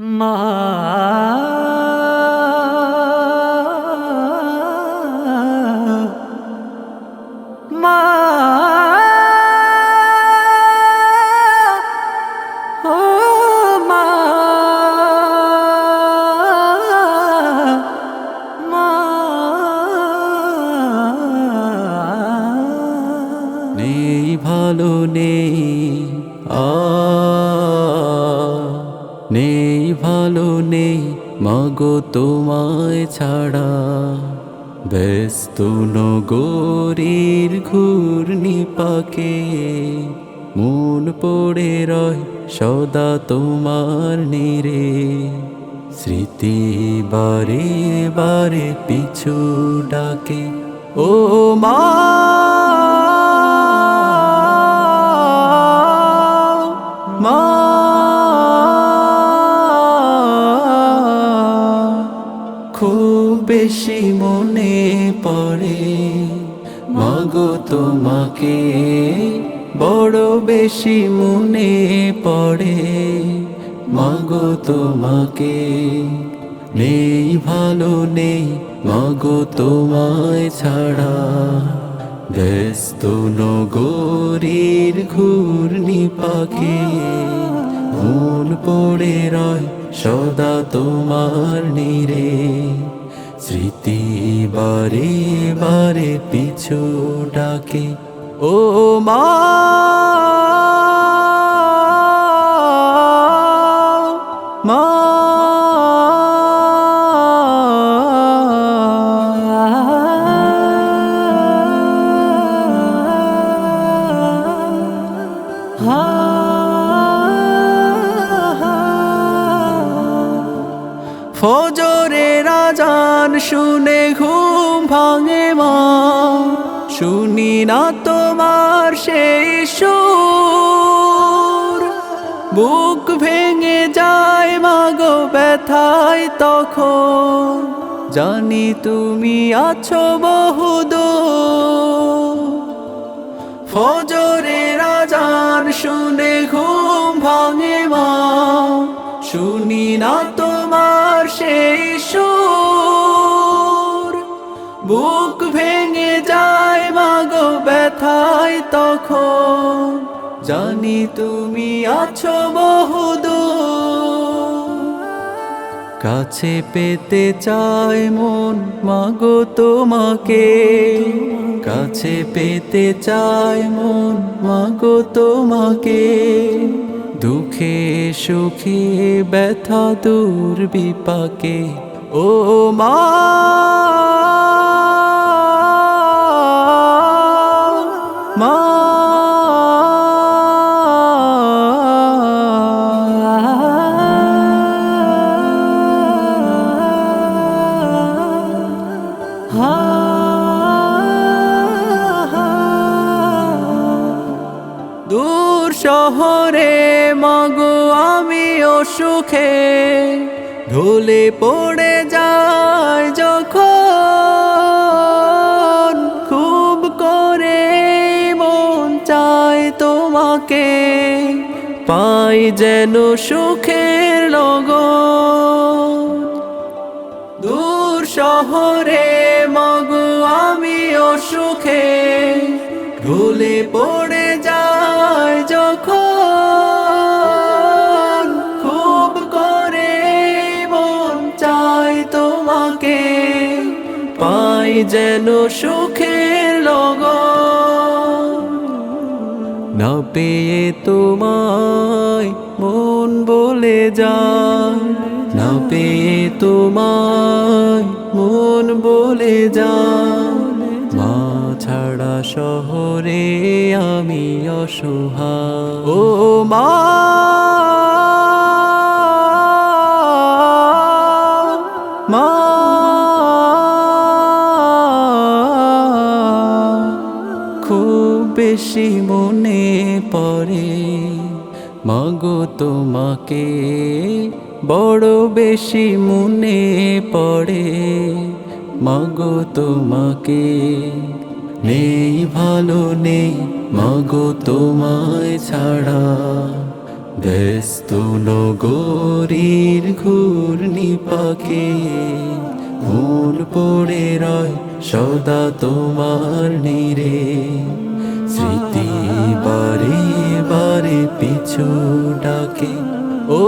মা মা ও মা মা নেই ভালো নেই নেই ভালো নেই মাগো তোমায় ছাড়া ব্যস্ত নগরীর ঘূর্ণি পাকে মন পড়ে রয় সদা তোমার নিরে স্মৃতি বারে বারে পিছু ডাকে ও মা মা খুব বেশি মনে পড়ে মাগো তোমাকে বড় বেশি মনে পড়ে মাগো তোমাকে নেই ভালো নেই মাগো তোমায় ছাড়া ব্যস্ত নগরীর ঘূর্ণি পাকে মন পড়ে রয় সদা তোমার নিরে স্মৃতি বারে বারে পিছু ডাকে ও মা মা ফজরের আজান শুনে ঘুম ভাঙে মা শুনি না তোমার সেই সুর বুক ভেঙে যায় মাগো ব্যথায় তখন জানি তুমি আছো বহুদূর ফজরের আজান শুনে ঘুম ভাঙে মা শুনি না তোমার সেই সুর বুক ভেঙে যায় মাগো ব্যথায় তখন জানি তুমি আছো বহুদূর কাছে পেতে চায় মন মাগো তোমাকে কাছে পেতে চায় মন মাগো তোমাকে দুঃখে সুখে ব্যথা দূর বিপাকে ও মা মা দূর শহরে মাগো আমি অসুখে ঢলে পড়ে যায় যখন খুব করে মন চায় তোমাকে পাই যেন সুখের লগন দূর শহরে মাগো আমি অসুখে ঢলে পড়ে যায় যখন খুব করে মন চায় তোমাকে পাই যেন সুখের লগন না পেয়ে তোমায় মন বলে যায় না পেয়ে তোমায় মন বলে যায় মা ছাড়া শহরে আমি অসহায় ও মা মা খুব বেশি মনে পড়ে মাগো তোমাকে বড় বেশি মনে পড়ে মাগো তোমাকে নেই ভালো নেই মাগো তোমায় ছাড়া ব্যস্ত নগরীর ঘূর্ণি পাকে মন পড়ে রয় সদা তোমার নীরে। স্মৃতি বারে বারে পিছু ডাকে, ও